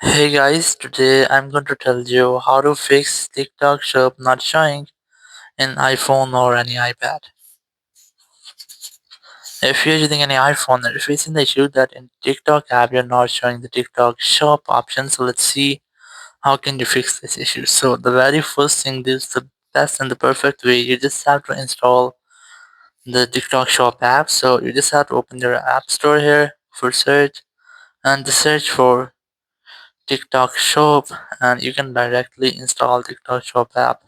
Hey guys, today I'm going to tell you how to fix TikTok shop not showing in iPhone or any iPad. If you're using any iPhone and you're facing the issue that in TikTok app you're not showing the TikTok shop option, so let's see how can you fix this issue. So the very first thing, this is the best and the perfect way. You just have to install the TikTok shop app. So you just have to open your app store here for search and just search for TikTok shop and you can directly install TikTok shop app.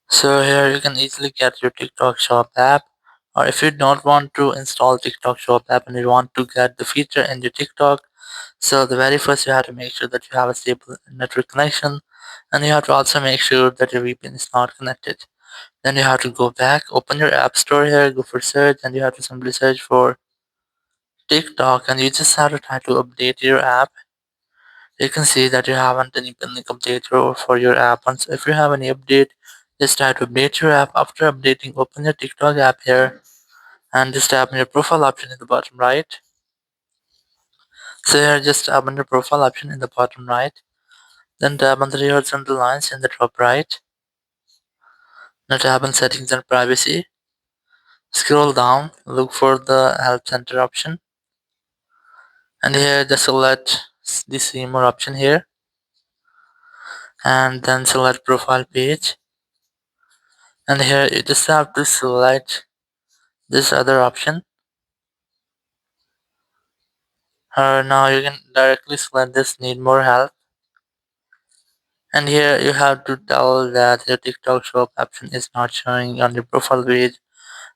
So here you can easily get your TikTok Shop app, or if you don't want to install TikTok Shop app and you want to get the feature in your TikTok, so the very first you have to make sure that you have a stable network connection, and you have to also make sure that your VPN is not connected. Then you have to go back, open your app store here, go for search, and you have to simply search for TikTok, and you just have to try to update your app. You can see that you haven't any pending update for your app. Once if you have any update, just try to update your app. After updating, open your TikTok app here and just tap on your profile option in the bottom right. So here just tap on your profile option in the bottom right. Then tap on the horizontal lines in the top right. Now tap on settings and privacy. Scroll down, look for the help center option. And here just select the see more option here. And then select profile page. And here you just have to select this other option. Now you can directly select this need more help. And here you have to tell that your TikTok shop option is not showing on your profile page,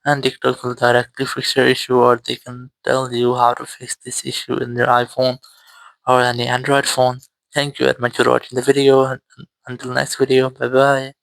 and TikTok will directly fix your issue, or they can tell you how to fix this issue in your iPhone or any Android phone. Thank you very much for watching the video. Until next video, bye bye.